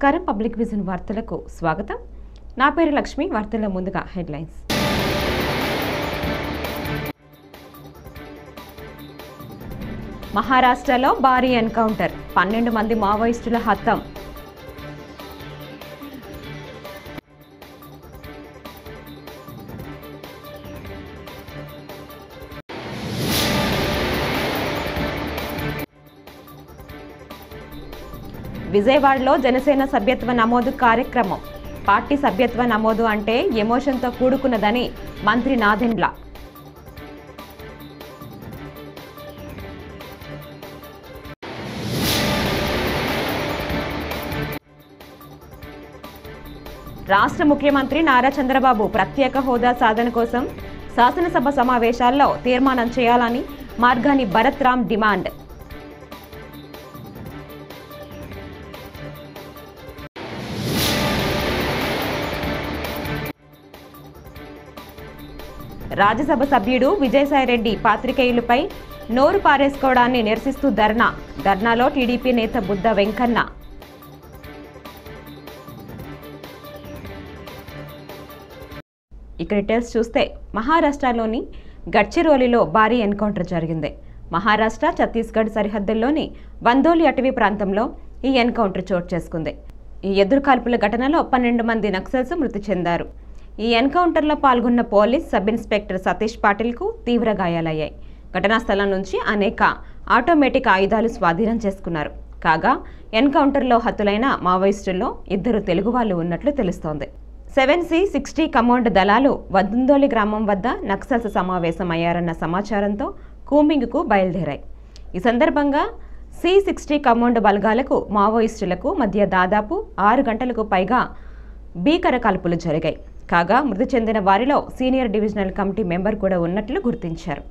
నమస్కారం public vision వార్తలకు స్వాగతం. నా పేరు లక్ష్మి. వార్తల్లో ముందుగా హెడ్లైన్స్. మహారాష్ట్రలో భారీ ఎన్కౌంటర్, 12 మంది మావోయిస్టుల హతం. విజయవాడలో జనసేన సభ్యత్వ నమోదు కార్యక్రమం. పార్టీ సభ్యత్వ నమోదు అంటే ఎమోషన్తో కూడుకున్నదని మంత్రి నాదెండ్ల. రాష్ట్ర ముఖ్యమంత్రి నారా చంద్రబాబు ప్రత్యేక హోదా సాధన కోసం శాసనసభ సమావేశాల్లో తీర్మానం చేయాలని మార్గాని భరత్ రామ్ డిమాండ్. రాజ్యసభ సభ్యుడు విజయసాయిరెడ్డి పాత్రికేయులపై నోరు పారేసుకోవడాన్ని నిరసిస్తూ ధర్నాలో టీడీపీ నేత బుద్ధ వెంకన్న. ఇక డీటెయిల్స్ చూస్తే మహారాష్ట్రలోని గడ్చిరోలిలో భారీ ఎన్కౌంటర్ జరిగింది. మహారాష్ట్ర ఛత్తీస్గఢ్ సరిహద్దుల్లోని బందోలి అటవీ ప్రాంతంలో ఈ ఎన్కౌంటర్ చోటు చేసుకుంది. ఈ ఎదురుకాల్పుల ఘటనలో 12 మంది నక్సల్స్ మృతి చెందారు. ఈ ఎన్కౌంటర్లో పాల్గొన్న పోలీస్ సబ్ ఇన్స్పెక్టర్ సతీష్ పాటిల్కు తీవ్ర గాయాలయ్యాయి. ఘటనా స్థలం నుంచి అనేక ఆటోమేటిక్ ఆయుధాలు స్వాధీనం చేసుకున్నారు. కాగా ఎన్కౌంటర్లో హతులైన మావోయిస్టుల్లో 2 తెలుగు వాళ్ళు ఉన్నట్లు తెలుస్తోంది. 7C60 కమాండ్ దళాలు వద్దందోలి గ్రామం వద్ద నక్సల్స్ సమావేశమయ్యారన్న సమాచారంతో కూంబింగ్కు బయలుదేరాయి. ఈ సందర్భంగా C60 కమాండ్ బలగాలకు మావోయిస్టులకు మధ్య దాదాపు 6 గంటలకు పైగా భీకర కాల్పులు జరిగాయి. కాగా మృతి చెందిన వారిలో సీనియర్ డివిజనల్ కమిటీ మెంబర్ కూడా ఉన్నట్లు గుర్తించారు.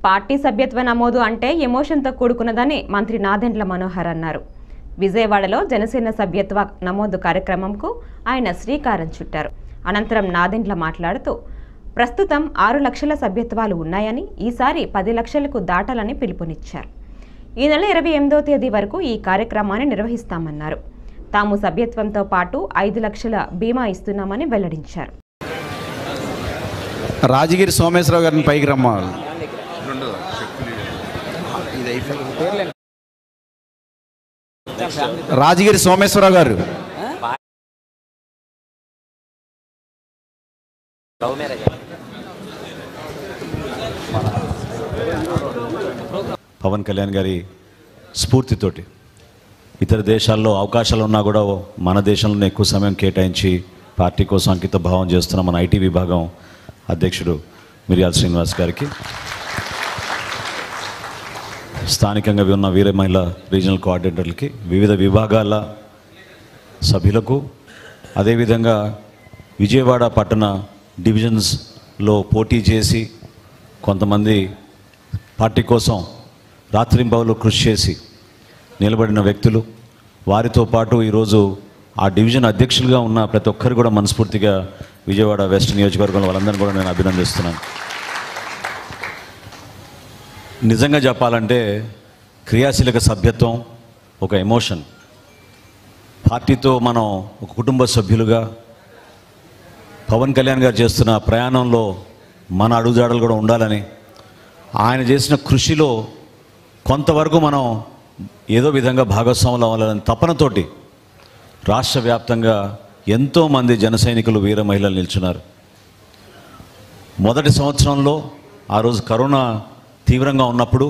పార్టీ సభ్యత్వ నమోదు అంటే ఎమోషన్తో కూడుకున్నదని మంత్రి నాదెండ్ల మనోహర్ అన్నారు. విజయవాడలో జనసేన సభ్యత్వ నమోదు కార్యక్రమంకు ఆయన శ్రీకారం చుట్టారు. అనంతరం నాదెండ్ల మాట్లాడుతూ ప్రస్తుతం 6 లక్షల సభ్యత్వాలు ఉన్నాయని, ఈసారి 10 లక్షలకు దాటాలని పిలుపునిచ్చారు. ఈ నెల 28వ తేదీ వరకు ఈ కార్యక్రమాన్ని నిర్వహిస్తామన్నారు. తాము సభ్యత్వంతో పాటు 5 లక్షల బీమా ఇస్తున్నామని వెల్లడించారు. రాజగిరి సోమేశ్వరరావు గారిని పైకి రమ్మాలి. రాజగిరి సోమేశ్వరరావు గారు. పవన్ కళ్యాణ్ గారి స్ఫూర్తితోటి ఇతర దేశాల్లో అవకాశాలు ఉన్నా కూడా మన దేశంలోనే ఎక్కువ సమయం కేటాయించి పార్టీ కోసం అంకిత భావం చేస్తున్న మన ఐటీ విభాగం అధ్యక్షుడు మిర్యాల శ్రీనివాస్ గారికి, స్థానికంగా ఉన్న వీర మహిళ రీజనల్ కోఆర్డినేటర్లకి, వివిధ విభాగాల సభ్యులకు, అదేవిధంగా విజయవాడ పట్టణ డివిజన్స్లో పోటీ చేసి కొంతమంది పార్టీ కోసం రాత్రింబవలు కృషి చేసి నిలబడిన వ్యక్తులు, వారితో పాటు ఈరోజు ఆ డివిజన్ అధ్యక్షులుగా ఉన్న ప్రతి ఒక్కరు కూడా మనస్ఫూర్తిగా విజయవాడ వెస్ట్ నియోజకవర్గంలో వాళ్ళందరినీ కూడా నేను అభినందిస్తున్నాను. నిజంగా చెప్పాలంటే క్రియాశీలక సభ్యత్వం ఒక ఎమోషన్. పార్టీతో మనం ఒక కుటుంబ సభ్యులుగా పవన్ కళ్యాణ్ గారు చేస్తున్న ప్రయాణంలో మన అడుగుజాడలు కూడా ఉండాలని, ఆయన చేసిన కృషిలో కొంతవరకు మనం ఏదో విధంగా భాగస్వాములు అవ్వాలని తపనతోటి రాష్ట్ర వ్యాప్తంగా ఎంతోమంది జన సైనికులు వీర మహిళలు నిల్చున్నారు. మొదటి సంవత్సరంలో ఆ రోజు కరోనా తీవ్రంగా ఉన్నప్పుడు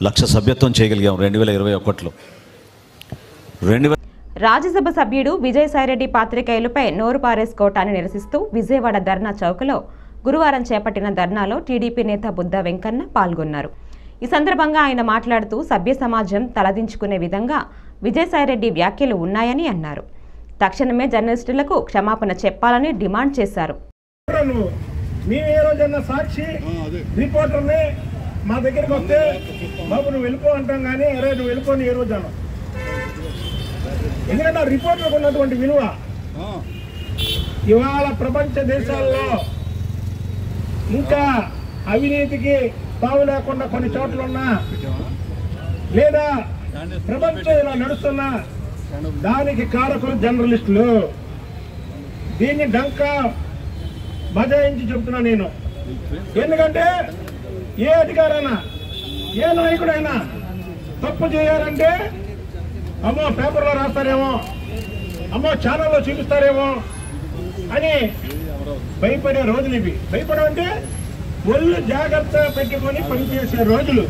1,00,000 సభ్యత్వం చేయగలిగాం 2021లో. రాజ్యసభ సభ్యుడు విజయసాయిరెడ్డి పాత్రికేయులపై నోరు పారేసుకోవటాన్ని నిరసిస్తూ విజయవాడ ధర్నా చౌకలో గురువారం చేపట్టిన ధర్నాలో టీడీపీ నేత బుద్ధ వెంకన్న పాల్గొన్నారు. ఈ సందర్భంగా ఆయన మాట్లాడుతూ సభ్య సమాజం తలదించుకునే విధంగా విజయసాయిరెడ్డి వ్యాఖ్యలు ఉన్నాయని అన్నారు. తక్షణమే జర్నలిస్టులకు క్షమాపణ చెప్పాలని డిమాండ్ చేశారు. మా దగ్గరికి వస్తే బాబు నువ్వు వెళ్ళిపో అంటాం కానీ అరే నువ్వు వెళ్ళిపోని ఏ రోజు అన్నావు. ఎందుకంటే ఆ రిపోర్ట్లకు ఉన్నటువంటి విలువ ఇవాళ ప్రపంచ దేశాల్లో ఇంకా అవినీతికి తావు లేకుండా కొన్ని చోట్ల ఉన్నా లేదా ప్రపంచం ఇలా నడుస్తున్నా దానికి కారకులు జర్నలిస్టులు. దీన్ని డంకా బజాయించి చెప్తున్నా నేను. ఎందుకంటే ఏ అధికారైనా ఏ నాయకుడైనా తప్పు చేయాలంటే అమ్మో పేపర్లో రాస్తారేమో, అమ్మో ఛానల్లో చూపిస్తారేమో అని భయపడే రోజులు ఇవి. భయపడమంటే ఒళ్ళు జాగ్రత్త పెట్టుకొని పనిచేసే రోజులు.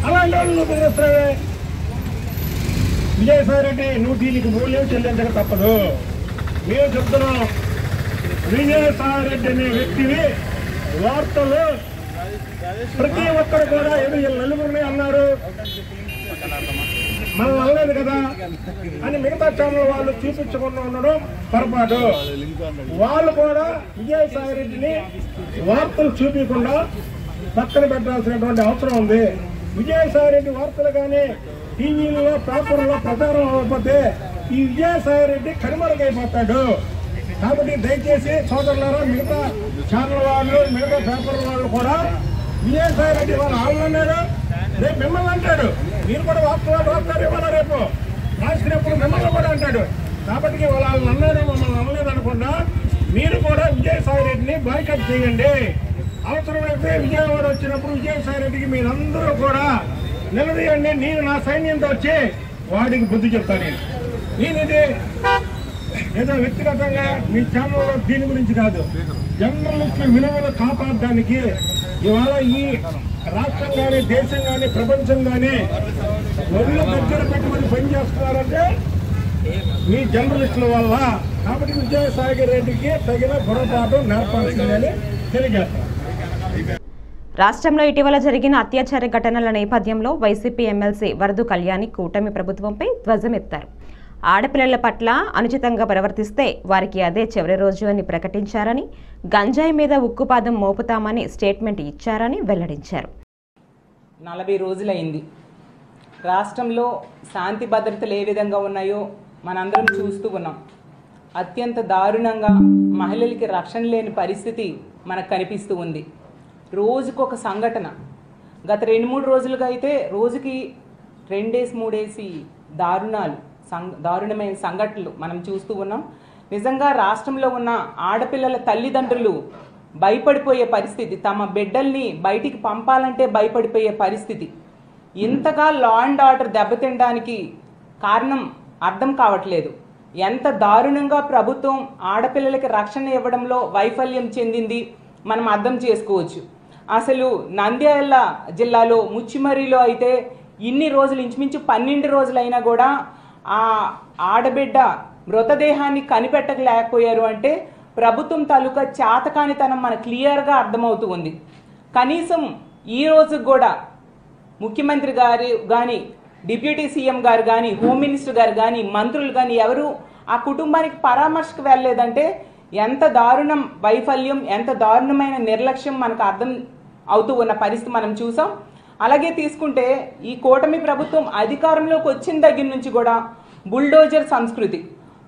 అలాంటి వాళ్ళు నువ్వు బెదిరిస్తావే. విజయసాయిరెడ్డి నువ్వు దీనికి మూల్యం చెల్లించక తప్పదు. మేము చెప్తున్నాం, విజయసాయిరెడ్డి అనే వ్యక్తిని వార్తలు ప్రతి ఒక్కరు కూడా నలుగురిని అన్నారు, మనం అనలేదు కదా అని మిగతా ఛానల్ వాళ్ళు చూపించకుండా ఉండడం పొరపాటు. వాళ్ళు కూడా విజయసాయిరెడ్డిని వార్తలు చూపించకుండా పక్కన పెట్టాల్సినటువంటి అవసరం ఉంది. విజయసాయిరెడ్డి వార్తలు కానీ టీవీలో పేపర్లో ప్రచారం అవ్వకపోతే ఈ విజయసాయిరెడ్డి కనుమరుగైపోతాడు. కాబట్టి దయచేసి సోదరులారా, మిగతా ఛానల్ వాళ్ళు మిగతా పేపర్ వాళ్ళు కూడా విజయసాయిరెడ్డి వాళ్ళు అన్నాడు, రేపు మిమ్మల్ని అంటాడు, మీరు కూడా వాస్తవాలు రాస్తారు ఇవాళ రేపు రాసినప్పుడు మిమ్మల్ని కూడా అంటాడు. కాబట్టి వాళ్ళని అన్నారు మమ్మల్ని అనలేదు అనకుండా మీరు కూడా విజయసాయిరెడ్డిని బాయ్కట్ చేయండి. అవసరమైతే విజయవాడ వచ్చినప్పుడు విజయసాయిరెడ్డికి మీరందరూ కూడా నిలదీయండి. నేను నా సైన్యంతో వచ్చి వాడికి బుద్ధి చెప్తాను. నేను ఇది ఏదో వ్యక్తిగతంగా మీ ఛానల్లో దీని గురించి కాదు, జర్నలిస్టుల విలువలు కాపాడడానికి ఇవాళ ఈ రాష్ట్రం కానీ దేశం కానీ ప్రపంచం కానీ ఒళ్ళు దగ్గర పెట్టుకుని పనిచేస్తున్నారంటే మీ జర్నలిస్టుల వల్ల. కాబట్టి విజయసాయిరెడ్డికి తగిన పొరపాటు నేర్పాల్సిందని తెలియజేస్తారు. రాష్ట్రంలో ఇటీవల జరిగిన అత్యాచార ఘటనల నేపథ్యంలో వైసీపీ ఎమ్మెల్సీ వరదు కళ్యాణి కూటమి ప్రభుత్వంపై ధ్వజమెత్తారు. ఆడపిల్లల పట్ల అనుచితంగా ప్రవర్తిస్తే వారికి అదే చివరి రోజు అని ప్రకటించారని, గంజాయి మీద ఉక్కుపాదం మోపుతామని స్టేట్మెంట్ ఇచ్చారని వెల్లడించారు. 40 రోజులైంది. రాష్ట్రంలో శాంతి భద్రతలు ఏ విధంగా ఉన్నాయో మనందరం చూస్తూ ఉన్నాం. అత్యంత దారుణంగా మహిళలకి రక్షణ లేని పరిస్థితి మనకు కనిపిస్తూ ఉంది. రోజుకొక సంఘటన. గత 2-3 రోజులుగా అయితే రోజుకి 2-3 దారుణమైన సంఘటనలు మనం చూస్తూ ఉన్నాం. నిజంగా రాష్ట్రంలో ఉన్న ఆడపిల్లల తల్లిదండ్రులు భయపడిపోయే పరిస్థితి, తమ బిడ్డల్ని బయటికి పంపాలంటే భయపడిపోయే పరిస్థితి. ఇంతగా లా అండ్ ఆర్డర్ దెబ్బతినడానికి కారణం అర్థం కావట్లేదు. ఎంత దారుణంగా ప్రభుత్వం ఆడపిల్లలకి రక్షణ ఇవ్వడంలో వైఫల్యం చెందింది మనం అర్థం చేసుకోవచ్చు. అసలు నంద్యాల జిల్లాలో ముచ్చిమర్రిలో అయితే ఇన్ని రోజులు ఇంచుమించు 12 రోజులైనా కూడా ఆ ఆడబిడ్డ మృతదేహాన్ని కనిపెట్టలేకపోయారు అంటే ప్రభుత్వం తాలూకా చేతకానితనం మనకు క్లియర్గా అర్థమవుతూ ఉంది. కనీసం ఈ రోజు కూడా ముఖ్యమంత్రి గారు కానీ, డిప్యూటీ సీఎం గారు కానీ, హోమ్ మినిస్టర్ గారు కానీ, మంత్రులు కానీ ఎవరు ఆ కుటుంబానికి పరామర్శకు వెళ్ళలేదంటే ఎంత దారుణం వైఫల్యం, ఎంత దారుణమైన నిర్లక్ష్యం మనకు అర్థం అవుతూ ఉన్న పరిస్థితి మనం చూసాం. అలాగే తీసుకుంటే ఈ కూటమి ప్రభుత్వం అధికారంలోకి వచ్చిన దగ్గర నుంచి కూడా బుల్డోజర్ సంస్కృతి,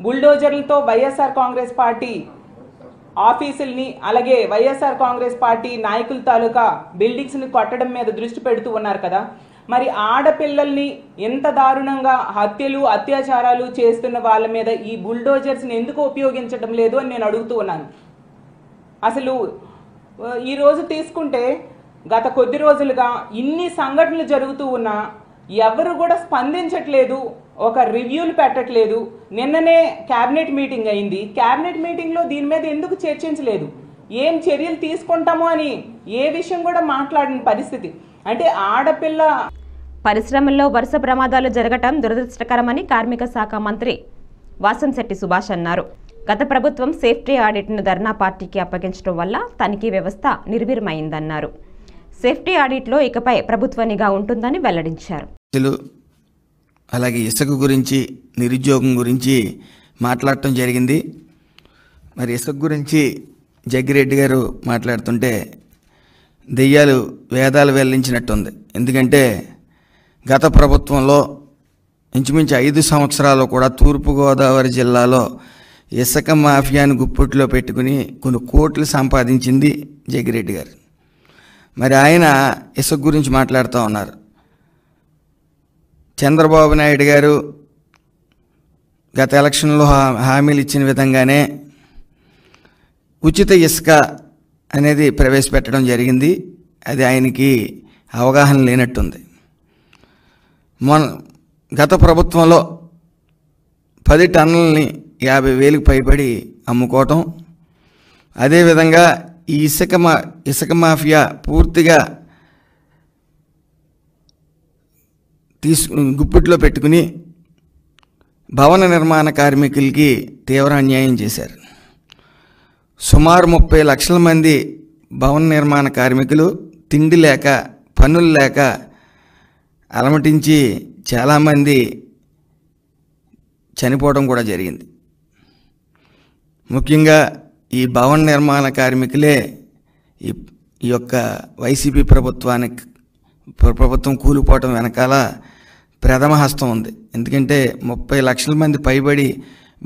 బుల్డోజర్లతో వైఎస్ఆర్ కాంగ్రెస్ పార్టీ ఆఫీసుల్ని అలాగే వైఎస్ఆర్ కాంగ్రెస్ పార్టీ నాయకుల తాలూకా బిల్డింగ్స్ని కొట్టడం మీద దృష్టి పెడుతూ ఉన్నారు కదా. మరి ఆడపిల్లల్ని ఎంత దారుణంగా హత్యలు అత్యాచారాలు చేస్తున్న వాళ్ళ మీద ఈ బుల్డోజర్స్ని ఎందుకు ఉపయోగించడం లేదు అని నేను అడుగుతూ ఉన్నాను. అసలు ఈరోజు తీసుకుంటే గత కొద్ది రోజులుగా ఇన్ని సంఘటనలు జరుగుతూ ఉన్నా ఎవరు కూడా స్పందించట్లేదు, ఒక రివ్యూలు పెట్టట్లేదు. నిన్ననే క్యాబినెట్ మీటింగ్ అయింది. క్యాబినెట్ మీటింగ్లో దీని మీద ఎందుకు చర్చించలేదు, ఏం చర్యలు తీసుకుంటామో అని ఏ విషయం కూడా మాట్లాడిన పరిస్థితి. అంటే ఆడపిల్ల పరిశ్రమల్లో వరుస ప్రమాదాలు జరగటం దురదృష్టకరమని కార్మిక శాఖ మంత్రి వాసంశెట్టి సుభాష్ అన్నారు. గత ప్రభుత్వం సేఫ్టీ ఆడిట్ను ధర్నా పార్టీకి అప్పగించడం వల్ల తనిఖీ వ్యవస్థ నిర్వీర్యమైందన్నారు. సేఫ్టీ ఆడిట్లో ఇకపై ప్రభుత్వ నిఘా ఉంటుందని వెల్లడించారు. అలాగే ఇసుక గురించి, నిరుద్యోగం గురించి మాట్లాడటం జరిగింది. మరి ఇసుక గురించి జగ్గిరెడ్డి గారు మాట్లాడుతుంటే దెయ్యాలు వేదాలు వెల్లించినట్టుంది. ఎందుకంటే గత ప్రభుత్వంలో ఇంచుమించు 5 సంవత్సరాలు కూడా తూర్పుగోదావరి జిల్లాలో ఇసుక మాఫియాను గుప్పిట్లో పెట్టుకుని కొన్ని కోట్లు సంపాదించింది జగ్గిరెడ్డి గారు. మరి ఆయన ఇసుక గురించి మాట్లాడుతూ ఉన్నారు. చంద్రబాబు నాయుడు గారు గత ఎలక్షన్లో హామీలు ఇచ్చిన విధంగానే ఉచిత ఇసుక అనేది ప్రవేశపెట్టడం జరిగింది. అది ఆయనకి అవగాహన లేనట్టుంది. గత ప్రభుత్వంలో 10 టన్నులని 50,000కి పైబడి అమ్ముకోవటం, అదేవిధంగా ఈ ఇసుక మాఫియా పూర్తిగా గుప్పిట్లో పెట్టుకుని భవన నిర్మాణ కార్మికులకి తీవ్ర అన్యాయం చేశారు. సుమారు 30 లక్షల మంది భవన నిర్మాణ కార్మికులు తిండి లేక, పనులు లేక అలమటించి చాలామంది చనిపోవడం కూడా జరిగింది. ముఖ్యంగా ఈ భవన నిర్మాణ కార్మికులే ఈ యొక్క వైసీపీ ప్రభుత్వం కూలిపోవటం వెనకాల ప్రథమ హస్తం ఉంది. ఎందుకంటే 30 లక్షల మంది పైబడి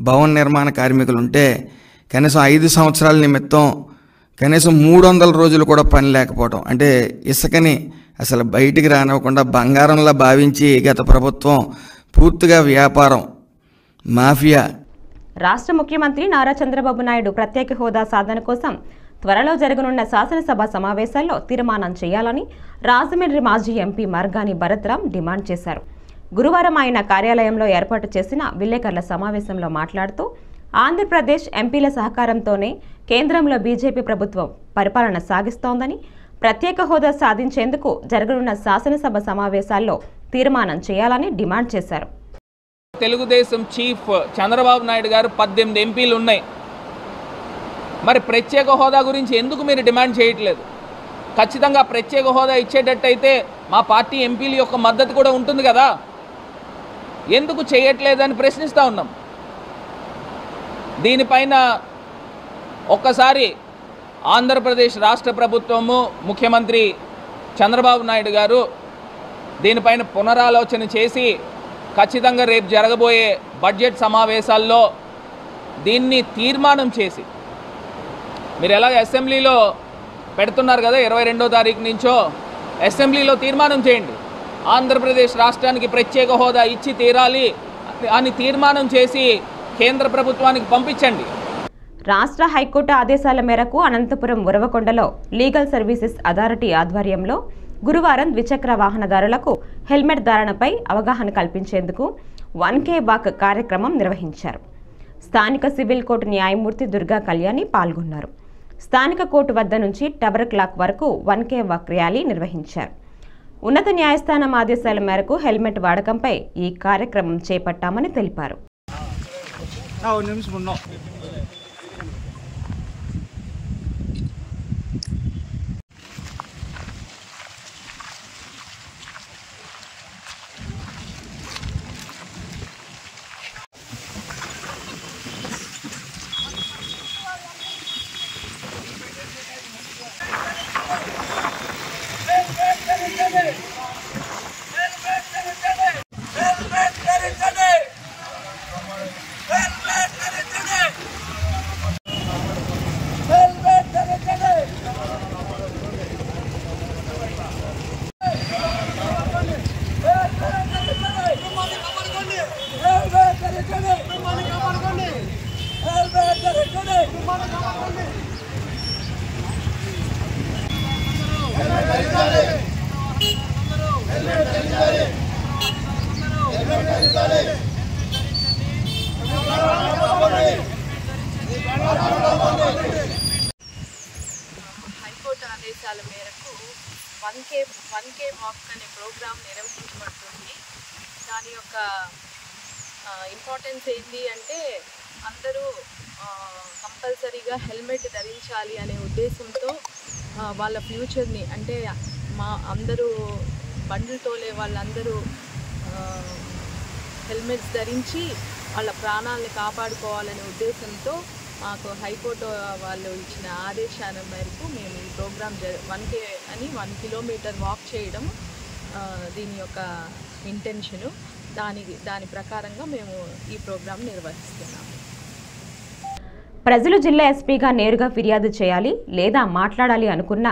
భవన నిర్మాణ కార్మికులు ఉంటే కనీసం 5 సంవత్సరాల నిమిత్తం కనీసం 300 రోజులు కూడా పని లేకపోవడం, అంటే ఇసుకని అసలు బయటికి రానివ్వకుండా బంగారంలా భావించి గత ప్రభుత్వం పూర్తిగా వ్యాపారం మాఫియా. రాష్ట్ర ముఖ్యమంత్రి నారా చంద్రబాబు నాయుడు ప్రత్యేక హోదా సాధన కోసం త్వరలో జరగనున్న శాసనసభ సమావేశాల్లో తీర్మానం చేయాలని రాజమండ్రి మాజీ ఎంపీ మార్గాని భరత్రామ్ డిమాండ్ చేశారు. గురువారం ఆయన కార్యాలయంలో ఏర్పాటు చేసిన విలేకరుల సమావేశంలో మాట్లాడుతూ ఆంధ్రప్రదేశ్ ఎంపీల సహకారంతోనే కేంద్రంలో బీజేపీ ప్రభుత్వం పరిపాలన సాగిస్తోందని, ప్రత్యేక హోదా సాధించేందుకు జరగనున్న శాసనసభ సమావేశాల్లో తీర్మానం చేయాలని డిమాండ్ చేశారు. తెలుగుదేశం చీఫ్ చంద్రబాబు నాయుడు గారు 18 ఎంపీలు ఉన్నాయి. మరి ప్రత్యేక హోదా గురించి ఎందుకు మీరు డిమాండ్ చేయట్లేదు? ఖచ్చితంగా ప్రత్యేక హోదా ఇచ్చేటట్టయితే మా పార్టీ ఎంపీల యొక్క మద్దతు కూడా ఉంటుంది కదా, ఎందుకు చేయట్లేదని ప్రశ్నిస్తూ ఉన్నాం. దీనిపైన ఒక్కసారి ఆంధ్రప్రదేశ్ రాష్ట్ర ప్రభుత్వము, ముఖ్యమంత్రి చంద్రబాబు నాయుడు గారు దీనిపైన పునరాలోచన చేసి ఖచ్చితంగా రేపు జరగబోయే బడ్జెట్ సమావేశాల్లో దీన్ని తీర్మానం చేసి, మీరు ఎలాగ అసెంబ్లీలో పెడుతున్నారు కదా 22వ తారీఖు నుంచో, అసెంబ్లీలో తీర్మానం చేయండి. ఆంధ్రప్రదేశ్ రాష్ట్రానికి ప్రత్యేక హోదా ఇచ్చి తీరాలి అని తీర్మానం చేసి కేంద్ర ప్రభుత్వానికి పంపించండి. రాష్ట్ర హైకోర్టు ఆదేశాల మేరకు అనంతపురం ఉరవకొండలో లీగల్ సర్వీసెస్ అథారిటీ ఆధ్వర్యంలో గురువారం ద్విచక్ర వాహనదారులకు హెల్మెట్ ధారణపై అవగాహన కల్పించేందుకు 1K వాక్ కార్యక్రమం నిర్వహించారు. స్థానిక సివిల్ కోర్టు న్యాయమూర్తి దుర్గా కళ్యాణి పాల్గొన్నారు. స్థానిక కోర్టు వద్ద నుంచి టవర్ క్లాక్ వరకు 1K వాక్ ర్యాలీ నిర్వహించారు. ఉన్నత న్యాయస్థానం ఆదేశాల మేరకు హెల్మెట్ వాడకంపై ఈ కార్యక్రమం చేపట్టామని తెలిపారు. హైకోర్టు ఆదేశాల మేరకు 1K వాక్ అనే ప్రోగ్రాం నిర్వహించబడుతుంది. దాని యొక్క ఇంపార్టెన్స్ ఏంటి అంటే అందరూ కంపల్సరీగా హెల్మెట్ ధరించాలి అనే ఉద్దేశంతో వాళ్ళ ఫ్యూచర్ని అంటే అందరూ బండ్లు తోలే వాళ్ళందరూ హెల్మెట్స్ ధరించి వాళ్ళ ప్రాణాలను కాపాడుకోవాలనే ఉద్దేశంతో మాకు హైకోర్టు వాళ్ళు ఇచ్చిన ఆదేశాల మేరకు మేము ఈ ప్రోగ్రామ్ 1 కిలోమీటర్ వాక్ చేయడం దీని యొక్క ఇంటెన్షను. దాని ప్రకారంగా మేము ఈ ప్రోగ్రాం నిర్వహిస్తున్నాము. ప్రజలు జిల్లా ఎస్పీగా నేరుగా ఫిర్యాదు చేయాలి లేదా మాట్లాడాలి అనుకున్న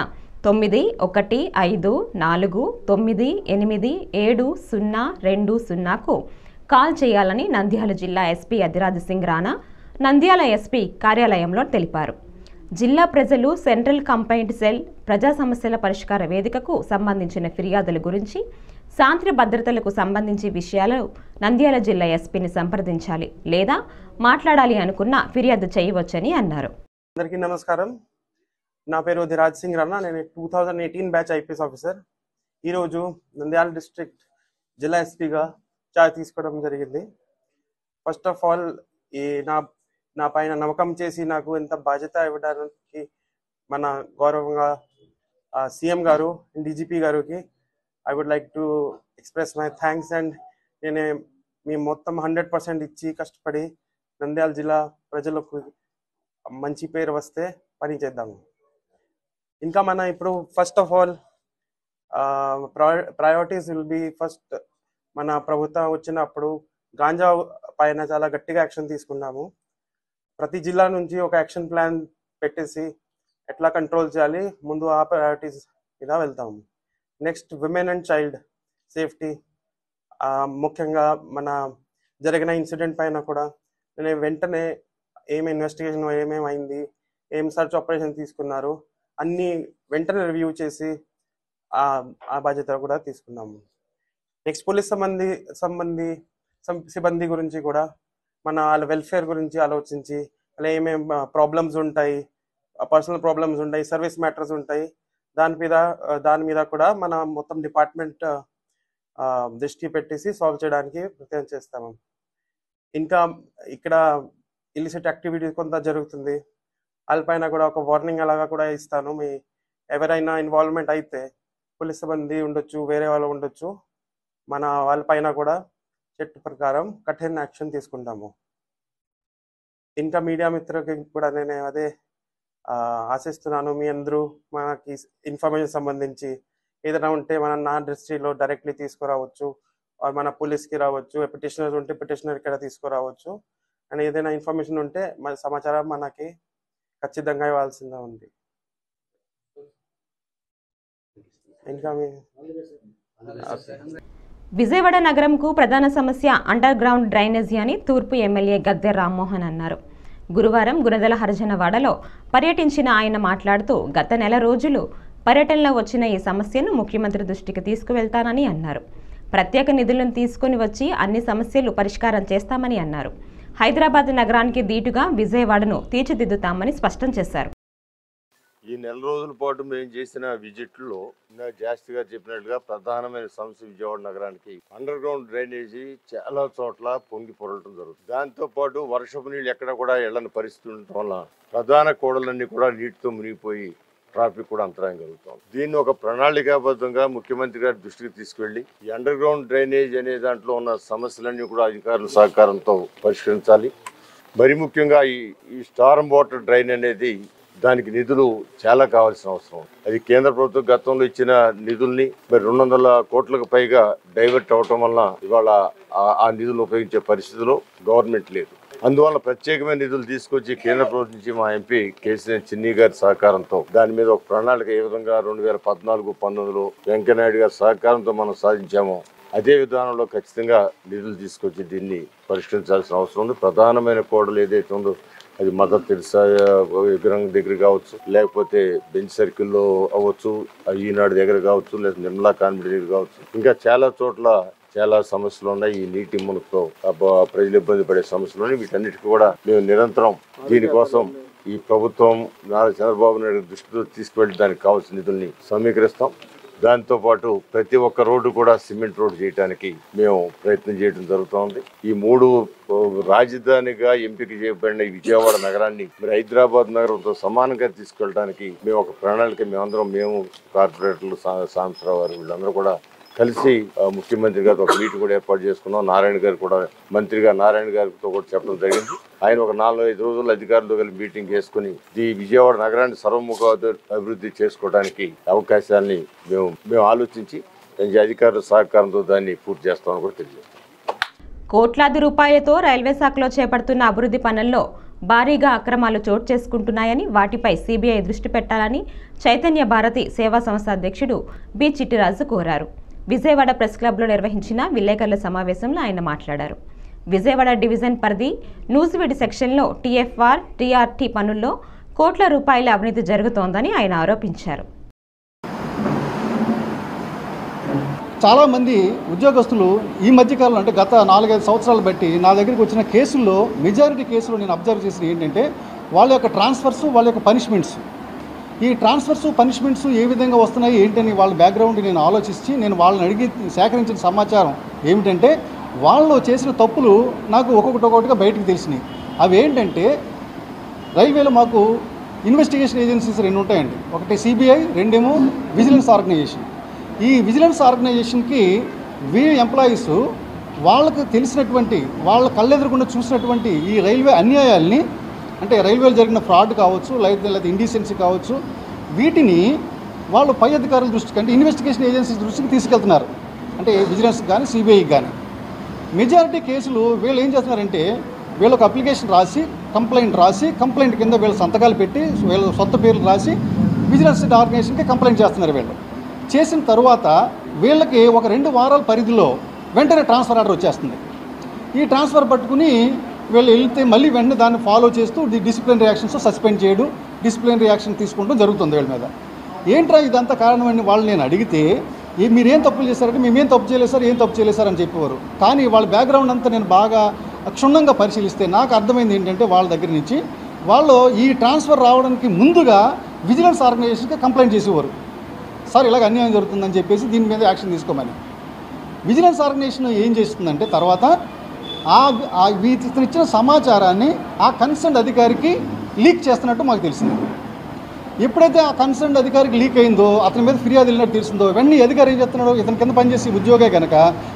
9154987020కు కాల్ చేయాలని నంద్యాల జిల్లా ఎస్పీ అధిరాజ్ సింగ్ రాణా నంద్యాల ఎస్పీ కార్యాలయంలో తెలిపారు. జిల్లా ప్రజలు సెంట్రల్ కంప్లైంట్ సెల్ ప్రజా సమస్యల పరిష్కార వేదికకు సంబంధించిన ఫిర్యాదుల గురించి శాంతి భద్రతలకు సంబంధించి విషయాలు నంద్యాల జిల్లా ఎస్పీని సంప్రదించాలి లేదా మాట్లాడాలి అనుకున్న ఫిర్యాదు చేయవచ్చని అన్నారు. అందరికీ నమస్కారం. నా పేరు అధిరాజ్ సింగ్ రాణా. నేను 2018 బ్యాచ్ ఐపీఎస్ ఆఫీసర్. ఈరోజు నంద్యాల డిస్ట్రిక్ట్ జిల్లా ఎస్పీగా చార్జ్ తీసుకోవడం జరిగింది. ఫస్ట్ ఆఫ్ ఆల్ నా పైన నమ్మకం చేసి నాకు ఎంత బాధ్యత ఇవ్వడానికి మన గౌరవంగా సీఎం గారు డీజీపీ గారికి I would like to express my thanks and మేము మొత్తం 100% ఇచ్చి కష్టపడి నంద్యాల జిల్లా ప్రజలకు మంచి పేరు వస్తే పని చేద్దాము. ఇంకా మన ఇప్పుడు first of all priorities will be first మన ప్రభుత్వం వచ్చినప్పుడు గాంజా పైన చాలా గట్టిగా యాక్షన్ తీసుకున్నాము. ప్రతి జిల్లా నుంచి ఒక యాక్షన్ ప్లాన్ పెట్టేసి ఎట్లా కంట్రోల్ చేయాలి ముందు ఆ ప్రయారిటీస్ మీద వెళ్తాము. Next women and child safety, ముఖ్యంగా మన జరిగిన ఇన్సిడెంట్ పైన కూడా నేను వెంటనే ఏమి ఇన్వెస్టిగేషన్ ఏమేమైంది, ఏం సర్చ్ ఆపరేషన్ తీసుకున్నారు అన్నీ వెంటనే రివ్యూ చేసి ఆ బాధ్యత కూడా తీసుకున్నాము. నెక్స్ట్ పోలీస్ సిబ్బంది గురించి కూడా వాళ్ళ వెల్ఫేర్ గురించి ఆలోచించి అలా ఏమేమి ప్రాబ్లమ్స్ ఉంటాయి, పర్సనల్ ప్రాబ్లమ్స్ ఉంటాయి, సర్వీస్ మ్యాటర్స్ ఉంటాయి, దాని మీద కూడా మన మొత్తం డిపార్ట్మెంట్ దృష్టి పెట్టేసి సాల్వ్ చేయడానికి ప్రయత్నం చేస్తాము. ఇంకా ఇక్కడ ఇలిసిట్ యాక్టివిటీ కొంత జరుగుతుంది, వాళ్ళపైన కూడా ఒక వార్నింగ్ అలాగా కూడా ఇస్తాను. ఎవరైనా ఇన్వాల్వ్మెంట్ అయితే పోలీస్ సిబ్బంది ఉండొచ్చు, వేరే వాళ్ళు ఉండొచ్చు, మన వాళ్ళపైన కూడా చట్ట ప్రకారం కఠిన యాక్షన్ తీసుకుంటాము. ఇంకా మీడియా మిత్రులకి కూడా నేను అదే ఆశిస్తున్నాను, మీ అందరూ మనకి ఇన్ఫర్మేషన్ సంబంధించి ఏదైనా ఉంటే నా దృష్టిలో డైరెక్ట్లీ తీసుకురావచ్చు, మన పోలీస్కి రావచ్చు, పిటిషనర్స్ ఉంటే పిటిషనర్ ఇక్కడ తీసుకురావచ్చు. అండ్ ఏదైనా ఇన్ఫర్మేషన్ ఉంటే మన సమాచారం మనకి ఖచ్చితంగా ఇవ్వాల్సిందే ఉంది. ఇంకా విజయవాడ నగరంకు ప్రధాన సమస్య అండర్ గ్రౌండ్ డ్రైనేజీ అని తూర్పు ఎమ్మెల్యే గద్దె రామ్మోహన్ అన్నారు. గురువారం గురదల హరిజనవాడలో పర్యటించిన ఆయన మాట్లాడుతూ గత నెల రోజులు పర్యటనలో వచ్చిన ఈ సమస్యను ముఖ్యమంత్రి దృష్టికి తీసుకువెళ్తానని అన్నారు. ప్రత్యేక నిధులను తీసుకుని వచ్చి అన్ని సమస్యలు పరిష్కారం చేస్తామని అన్నారు. హైదరాబాద్ నగరానికి దీటుగా విజయవాడను తీర్చిదిద్దుతామని స్పష్టం చేశారు. ఈ నెల రోజుల పాటు మేము చేసిన విజిట్లో జాస్తి గారు చెప్పినట్లుగా ప్రధానమైన సమస్య విజయవాడ నగరానికి అండర్ గ్రౌండ్ డ్రైనేజీ చాలా చోట్ల పొంగి పొరలటం జరుగుతుంది. దాంతో పాటు వర్షపు నీళ్ళు ఎక్కడ కూడా ఎళ్ళని పరిస్థితి ఉండటం వల్ల ప్రధాన కూడలన్నీ కూడా నీటితో మునిగిపోయి ట్రాఫిక్ కూడా అంతరాయం కలుగుతాం. దీన్ని ఒక ప్రణాళికాబద్ధంగా ముఖ్యమంత్రి గారి దృష్టికి తీసుకెళ్లి ఈ అండర్ గ్రౌండ్ డ్రైనేజ్ అనే దాంట్లో ఉన్న సమస్యలన్నీ కూడా అధికారుల సహకారంతో పరిష్కరించాలి. మరి ముఖ్యంగా ఈ స్టార్మ్ వాటర్ డ్రైన్ అనేది దానికి నిధులు చాలా కావాల్సిన అవసరం. అది కేంద్ర ప్రభుత్వం గతంలో ఇచ్చిన నిధుల్ని మరి 200 కోట్లకు పైగా డైవర్ట్ అవటం వల్ల ఇవాళ ఆ నిధులు ఉపయోగించే పరిస్థితిలో గవర్నమెంట్ లేదు. అందువల్ల ప్రత్యేకమైన నిధులు తీసుకొచ్చి కేంద్ర ప్రభుత్వం నుంచి మా ఎంపీ కేసీఆర్ చిన్ని గారి సహకారంతో దాని మీద ఒక ప్రణాళిక ఏ విధంగా 2014-19లో వెంకయ్యనాయుడు గారి సహకారంతో మనం సాధించామో అదే విధానంలో ఖచ్చితంగా నిధులు తీసుకొచ్చి దీన్ని పరిష్కరించాల్సిన అవసరం ఉంది. ప్రధానమైన కోడలు ఏదైతే ఉందో అది మదర్ తెరిసా విగ్రహం దగ్గర కావచ్చు, లేకపోతే బెంచ్ సర్కిల్లో అవ్వచ్చు, ఈనాడు దగ్గర కావచ్చు, లేదా నిర్మలా కాన్వెంట్ దగ్గర కావచ్చు, ఇంకా చాలా చోట్ల చాలా సమస్యలు ఉన్నాయి. ఈ నీటి మునుగుతో ప్రజలు ఇబ్బంది పడే సమస్యలు ఉన్నాయి. వీటన్నిటికీ కూడా మేము నిరంతరం దీనికోసం ఈ ప్రభుత్వం నారా చంద్రబాబు నాయుడు దృష్టితో తీసుకువెళ్ళి దానికి కావాల్సిన నిధుల్ని సమీకరిస్తాం. దాంతోపాటు ప్రతి ఒక్క రోడ్డు కూడా సిమెంట్ రోడ్డు చేయడానికి మేము ప్రయత్నం చేయడం జరుగుతోంది. ఈ 3 రాజధానిగా ఎంపిక చేయబడిన ఈ విజయవాడ నగరాన్ని మరి హైదరాబాద్ నగరంతో సమానంగా తీసుకెళ్ళడానికి మేము ఒక ప్రణాళిక మేము కార్పొరేటర్లు సాంబశివరావు గారు వీళ్ళందరూ కూడా కలిసి ముఖ్యమంత్రి గారితో ఒక మీటింగ్ కూడా ఏర్పాటు చేసుకున్నాం. నారాయణ గారు కూడా మంత్రిగా నారాయణ గారితో కూడా చెప్పడం జరిగింది. ఆయన ఒక 4-5 రోజులు అధికారులతో కలిసి మీటింగ్ చేసుకుని ఈ విజయవాడ నగరాన్ని సర్వముఖ అభివృద్ధి చేసుకోవడానికి అవకాశాన్ని మేము ఆలోచించి అధికారుల సహకారంతో దాన్ని పూర్తి చేస్తామని కూడా తెలియజేస్తాం. కోట్లాది రూపాయలతో రైల్వే శాఖలో చేపడుతున్న అభివృద్ధి పనుల్లో భారీగా అక్రమాలు చోటు చేసుకుంటున్నాయని, వాటిపై సిబిఐ దృష్టి పెట్టాలని చైతన్య భారతి సేవా సంస్థ అధ్యక్షుడు బి చిట్టిరాజు కోరారు. విజయవాడ ప్రెస్ క్లబ్లో నిర్వహించిన విలేకరుల సమావేశంలో ఆయన మాట్లాడారు. విజయవాడ డివిజన్ పరిధి నూజివీడి సెక్షన్లో టీఎఫ్ఆర్, టీఆర్టీ పనుల్లో కోట్ల రూపాయల అవినీతి జరుగుతోందని ఆయన ఆరోపించారు. చాలామంది ఉద్యోగస్తులు ఈ మధ్యకాలంలో అంటే గత 4-5 సంవత్సరాలు బట్టి నా దగ్గరికి వచ్చిన కేసుల్లో మెజారిటీ కేసులు నేను అబ్జర్వ్ చేసిన ఏంటంటే వాళ్ళ యొక్క ట్రాన్స్ఫర్స్, వాళ్ళ యొక్క పనిష్మెంట్స్. ఈ ట్రాన్స్ఫర్స్, పనిష్మెంట్స్ ఏ విధంగా వస్తున్నాయి ఏంటని వాళ్ళ బ్యాక్గ్రౌండ్ నేను ఆలోచించి నేను వాళ్ళని అడిగి సేకరించిన సమాచారం ఏమిటంటే వాళ్ళు చేసిన తప్పులు నాకు ఒక్కొక్కటిగా బయటకు తెలిసినాయి. అవి ఏంటంటే రైల్వేలో మాకు ఇన్వెస్టిగేషన్ ఏజెన్సీస్ 2 ఉంటాయండి. ఒకటి సిబిఐ, 2 విజిలెన్స్ ఆర్గనైజేషన్. ఈ విజిలెన్స్ ఆర్గనైజేషన్కి ఎంప్లాయీస్ వాళ్ళకు తెలిసినటువంటి వాళ్ళ కళ్ళెదురకుండా చూసినటువంటి ఈ రైల్వే అన్యాయాల్ని అంటే రైల్వేలో జరిగిన ఫ్రాడ్ కావచ్చు, లేదా ఇండీసెన్సీ కావచ్చు, వీటిని వాళ్ళు పై అధికారుల దృష్టికి అంటే ఇన్వెస్టిగేషన్ ఏజెన్సీస్ దృష్టికి తీసుకెళ్తున్నారు. అంటే విజిలెన్స్ కానీ సిబిఐకి కానీ. మెజారిటీ కేసులు వీళ్ళు ఏం చేస్తున్నారంటే వీళ్ళొక అప్లికేషన్ రాసి కంప్లైంట్ కింద వీళ్ళ సంతకాలు పెట్టి వీళ్ళ సొంత పేర్లు రాసి విజిలెన్స్ ఆర్గనైజేషన్కి కంప్లైంట్ చేస్తున్నారు. వీళ్ళు చేసిన తర్వాత వీళ్ళకి ఒక 2 వారాల పరిధిలో వెంటనే ట్రాన్స్ఫర్ ఆర్డర్ వచ్చేస్తుంది. ఈ ట్రాన్స్ఫర్ పట్టుకుని వీళ్ళు వెళ్తే మళ్ళీ వెంటనే దాన్ని ఫాలో చేస్తూ డిసిప్లిన్ రియాక్షన్స్ సస్పెండ్ చేయడం, డిసిప్లిన్ రియాక్షన్ తీసుకుంటూ జరుగుతుంది వీళ్ళ మీద. ఏంట్రా ఇదంతా కారణమని వాళ్ళు నేను అడిగితే మీరేం తప్పులు చేశారంటే మేమేం తప్పు చేయలేదు సార్, ఏం తప్పు చేయలేదు సార్ అని చెప్పేవారు. కానీ వాళ్ళ బ్యాక్గ్రౌండ్ అంతా నేను బాగా క్షుణ్ణంగా పరిశీలిస్తే నాకు అర్థమైంది ఏంటంటే వాళ్ళ దగ్గర నుంచి వాళ్ళు ఈ ట్రాన్స్ఫర్ రావడానికి ముందుగా విజిలెన్స్ ఆర్గనైజేషన్కి కంప్లైంట్ చేసేవారు. సార్ ఇలాగ అన్యాయం జరుగుతుందని చెప్పేసి దీని మీద యాక్షన్ తీసుకోమని. విజిలెన్స్ ఆర్గనైజేషన్ ఏం చేస్తుందంటే తర్వాత ఇతను ఇచ్చిన సమాచారాన్ని ఆ కన్సర్న్ అధికారికి లీక్ చేస్తున్నట్టు మాకు తెలిసింది. ఎప్పుడైతే ఆ కన్సర్న్ అధికారికి లీక్ అయిందో, అతని మీద ఫిర్యాదు వెళ్ళినట్టు తెలిసిందో, వెంటనే అధికారి ఏం చేస్తున్నాడు, ఇతని కింద పనిచేసి ఉద్యోగే కనుక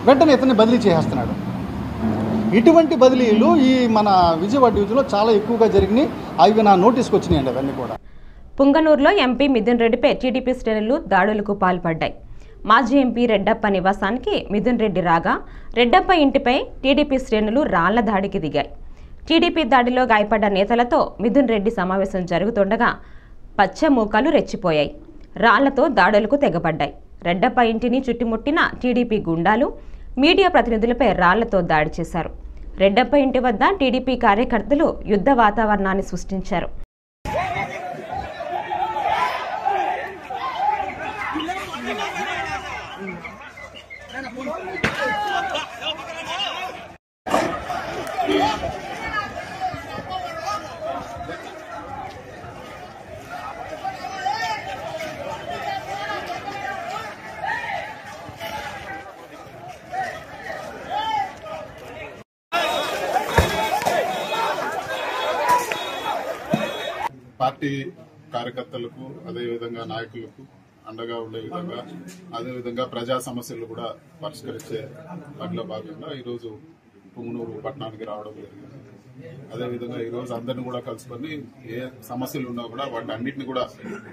వెంటనే ఇతన్ని బదిలీ చేసేస్తున్నాడు. ఇటువంటి బదిలీలు ఈ మన విజయవాడ డివిజన్లో చాలా ఎక్కువగా జరిగినాయి. అవి నా నోటీస్కి వచ్చినాయండి అవన్నీ కూడా. పుంగనూరులో ఎంపీ మిథున్ రెడ్డిపై టీడీపీ శ్రేణులు దాడులకు పాల్పడ్డాయి. మాజీ ఎంపీ రెడ్డప్ప నివాసానికి మిథున్ రెడ్డి రాగా రెడ్డప్ప ఇంటిపై టీడీపీ శ్రేణులు రాళ్ల దాడికి దిగాయి. టీడీపీ దాడిలో గాయపడ్డ నేతలతో మిథున్ రెడ్డి సమావేశం జరుగుతుండగా పచ్చమూకలు రెచ్చిపోయాయి. రాళ్లతో దాడులకు తెగబడ్డాయి. రెడ్డప్ప ఇంటిని చుట్టుముట్టిన టీడీపీ గుండాలు మీడియా ప్రతినిధులపై రాళ్లతో దాడి చేశారు. రెడ్డప్ప ఇంటి వద్ద టీడీపీ కార్యకర్తలు యుద్ధ వాతావరణాన్ని సృష్టించారు. పార్టీ కార్యకర్తలకు అదేవిధంగా నాయకులకు అండగా ఉండే విధంగా అదేవిధంగా ప్రజా సమస్యలు కూడా పరిష్కరించే దాంట్లో భాగంగా ఈరోజు పుంగనూరు పట్టణానికి రావడం జరిగింది. అదేవిధంగా ఈరోజు అందరినీ కూడా కలుసుకొని ఏ సమస్యలు ఉన్నా కూడా వాటి అన్నింటినీ కూడా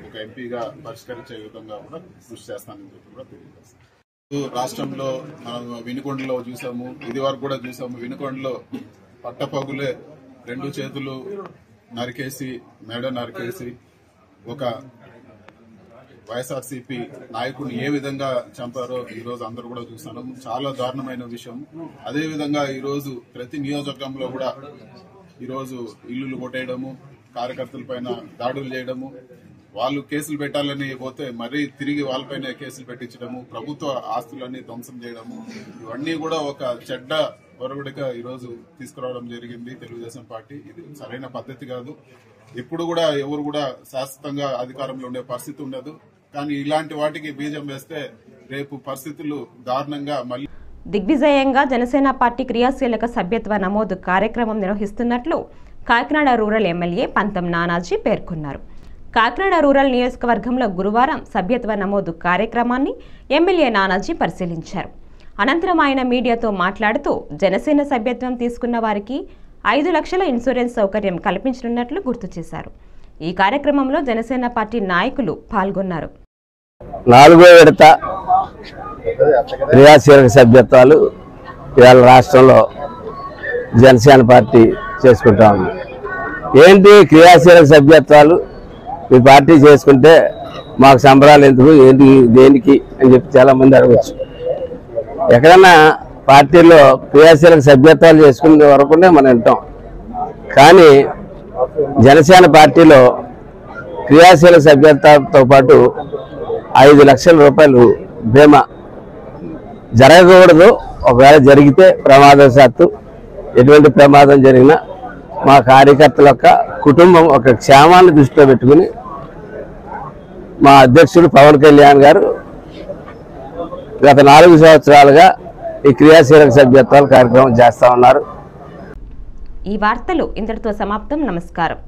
ఒక ఎంపీగా పరిష్కరించే విధంగా కూడా కృషి చేస్తానని చెప్పి కూడా తెలియజేస్తాను. రాష్ట్రంలో మనం వినుకొండలో చూసాము, ఇది వరకు కూడా చూసాము. వినుకొండలో పట్టపగులే 2 చేతులు నరికేసి మెడ నరికేసి ఒక వైఎస్ఆర్సీపీ నాయకుడిని ఏ విధంగా చంపారో ఈరోజు అందరూ కూడా చూస్తున్నాం. చాలా దారుణమైన విషయం. అదేవిధంగా ఈరోజు ప్రతి నియోజకవర్గంలో కూడా ఈరోజు ఇల్లులు కొట్టేయడము, కార్యకర్తల పైన దాడులు చేయడము, వాళ్ళు కేసులు పెట్టాలని పోతే మరీ తిరిగి వాళ్ళపైన కేసులు పెట్టించడము, ప్రభుత్వ ఆస్తులన్నీ ధ్వంసం చేయడము, ఇవన్నీ కూడా ఒక చెడ్డ ఒరవడిగా ఈరోజు తీసుకురావడం జరిగింది తెలుగుదేశం పార్టీ. ఇది సరైన పద్ధతి కాదు. ఎప్పుడు కూడా ఎవరు కూడా శాశ్వతంగా అధికారంలో ఉండే పరిస్థితి ఉండదు. కానీ ఇలాంటి వాటికి బీజం వేస్తే రేపు పరిస్థితులు దారుణంగా మళ్ళీ. దిగ్విజయంగా జనసేన పార్టీ క్రియాశీలక సభ్యత్వ నమోదు కార్యక్రమం నిర్వహిస్తున్నట్లు కాకినాడ రూరల్ ఎమ్మెల్యే పంతం నానాజీ పేర్కొన్నారు. కాకినాడ రూరల్ నియోజకవర్గంలో గురువారం సభ్యత్వ నమోదు కార్యక్రమాన్ని ఎమ్మెల్యే నానాజీ పరిశీలించారు. అనంతరం ఆయన మీడియాతో మాట్లాడుతూ జనసేన సభ్యత్వం తీసుకున్న వారికి 5 లక్షల ఇన్సూరెన్స్ సౌకర్యం కల్పించనున్నట్లు గుర్తు చేశారు. ఈ కార్యక్రమంలో జనసేన పార్టీ నాయకులు పాల్గొన్నారు. 4వ విడత క్రియాశీలక సభ్యత్వాలు ఇవాళ రాష్ట్రంలో జనసేన పార్టీ చేసుకుంటా ఉంది. ఏంటి క్రియాశీలక సభ్యత్వాలు మీ పార్టీ చేసుకుంటే మాకు సంబరాలు ఎందుకు, ఏంటి దేనికి అని చెప్పి చాలామంది అడగచ్చు. ఎక్కడన్నా పార్టీలో క్రియాశీలక సభ్యత్వాలు చేసుకునే వరకునే మనం వింటాం. కానీ జనసేన పార్టీలో క్రియాశీలక సభ్యత్వంతో పాటు 5 లక్షల రూపాయలు బీమా జరగకూడదు. ఒకవేళ జరిగితే ప్రమాదవశాత్తు ఎటువంటి ప్రమాదం జరిగినా మా కార్యకర్తల యొక్క కుటుంబం ఒక క్షేమాన్ని దృష్టిలో పెట్టుకుని మా అధ్యక్షుడు పవన్ కళ్యాణ్ గారు గత 4 సంవత్సరాలుగా ఈ క్రియాశీలక సభ్యత్వాల కార్యక్రమం చేస్తా ఉన్నారు. ఈ వార్తలు ఇంతటితో సమాప్తం. నమస్కారం.